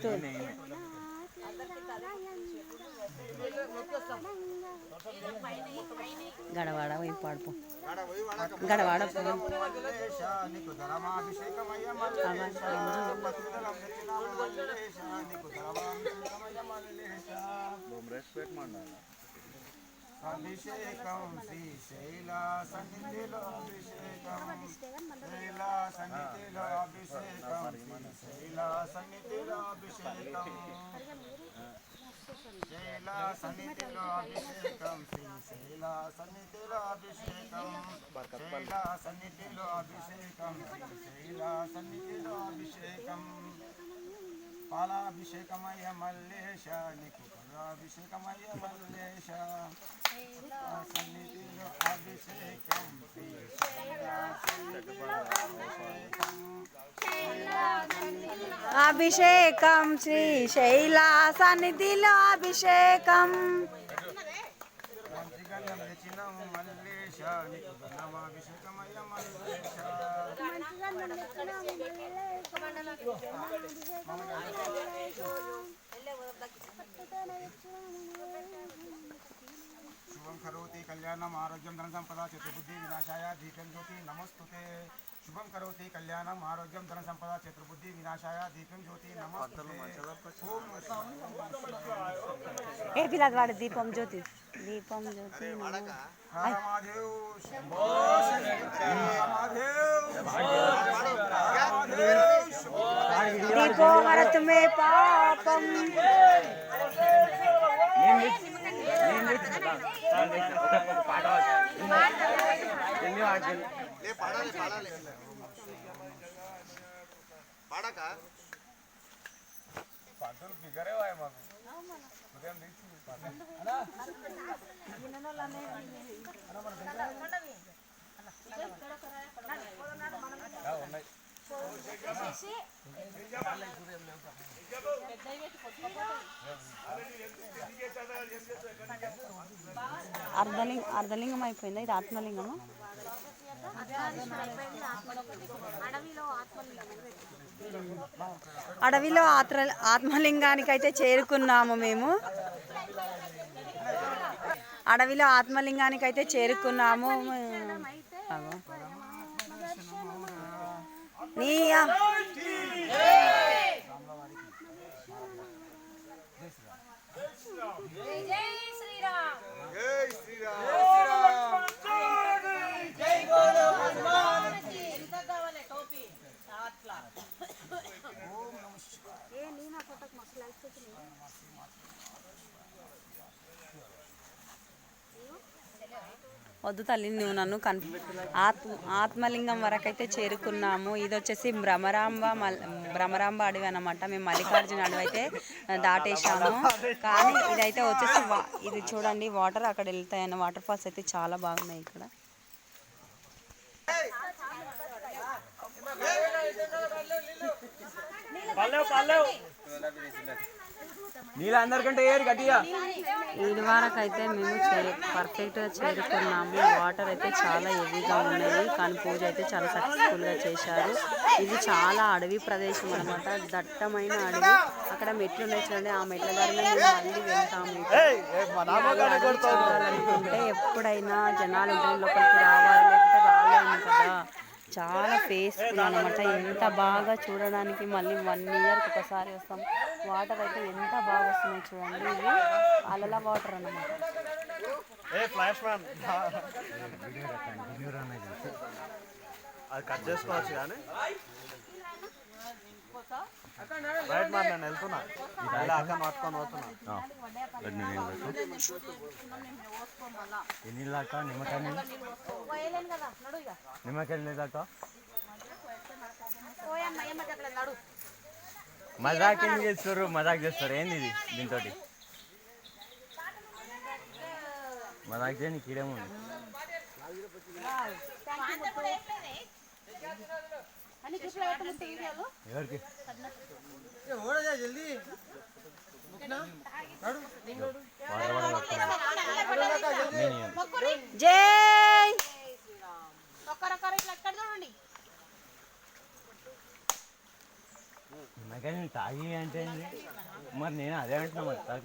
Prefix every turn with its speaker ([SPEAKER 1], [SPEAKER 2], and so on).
[SPEAKER 1] మస్తు గడవాడ పోయి పాడుపు గడవాడ
[SPEAKER 2] అభిషేకం శ్రీశైల సన్నిధిలో అభిషేకం శైల సన్నిధిలో అభిషేకం శ్రీశైల సన్నిధిలో అభిషేకం శైల సన్నిధిలో అభిషేకం శ్రీశైల సన్నిధిలో అభిషేకం శైల సన్నిధిలో అభిషేకం శ్రీశైల సన్నిధిలో అభిషేకం పాలాభిషేకమయ్య మల్లేశ నీకు పదాభిషేకమయ్య మల్లేశ సన్నిధిలో అభిషేకం
[SPEAKER 1] అభిషేకం శ్రీశైల సన్నిధిలో అభిషేకం
[SPEAKER 2] మల్లేశ నీకు గణమాభిషేకమయ్య మల్లేశ శుభం కరోతి కళ్యాణం ఆరోగ్యం ధన సంపద చతుర్బుద్ధి వినాశాయ దీపం జ్యోతి నమస్తుతే శుభం కరోతి కళ్యాణం ఆరోగ్యం ధన సంపద చతుర్బుద్ధి వినాశాయ దీపం జ్యోతి నమస్తుతే
[SPEAKER 1] ఏ పిల్లలు వాడు దీపం జ్యోతి దీపం జ్యోతి దీపో హరతు మే పాపం
[SPEAKER 2] పంతులు ఫిగరే మాకు ఉదయం ఉన్నాయి
[SPEAKER 1] అర్ధలింగం అయిపోయిందా ఇది ఆత్మలింగమా అడవిలో ఆత్మలింగానికి అయితే చేరుకున్నాము మేము అడవిలో ఆత్మలింగానికి అయితే చేరుకున్నాము నీ వద్దు తల్లి నువ్వు నన్ను ఆత్మలింగం వరకు అయితే చేరుకున్నాము. ఇది వచ్చేసి భ్రమరాంబ అడవి అన్నమాట. మేము మల్లికార్జున అడవి అయితే దాటేసాము. కానీ ఇదైతే వచ్చేసి ఇది చూడండి వాటర్ అక్కడ వెళ్తాయన్న వాటర్ ఫాల్స్ అయితే చాలా బాగున్నాయి ఇక్కడ. ఈడి వరకు అయితే మేము పర్ఫెక్ట్గా చేరుకున్నాము. వాటర్ అయితే చాలా హెవీగా ఉన్నాయి, కానీ పూజ అయితే చాలా సక్సెస్ఫుల్గా చేశారు. ఇది చాలా అడవి ప్రదేశం అనమాట, దట్టమైన అడవి. అక్కడ మెట్లు ఉన్నాయి చూడండి, ఆ మెట్ల ద్వారా మేము మళ్ళీ వెళ్తాము. చూడాలనుకుంటే ఎప్పుడైనా జనాలు ఉంటే లోపలికి రావాలి, లేకపోతే రాలేము కదా. చాలా పీస్ఫుల్ అనమాట. ఎంత బాగా చూడడానికి మళ్ళీ 1 ఇయర్కి ఒకసారి వస్తాం. వాటర్ అయితే ఎంత బాగా వస్తున్నాయి చూడండి. ఇవి అలల వాటర్ అన్నమాట.
[SPEAKER 2] అది కట్ చేసుకోవచ్చు కానీ రైట్ మరి నేను వెళ్తున్నా, అక్కడ పట్టుకొని పోతున్నా.
[SPEAKER 3] ఎన్నిలాక నిమ్మకాయ లేదాక మజాక్ ఏం చేస్తారు, మజాక్ చేస్తారు ఏంది ఇది? దీంతో మజాక్ చేయని కీడేముంది. ఎవరికి
[SPEAKER 1] జై
[SPEAKER 3] నిమ్మకాయలు తాగి అంటే ఏంది? మరి నేను అదే అంటున్నా మరి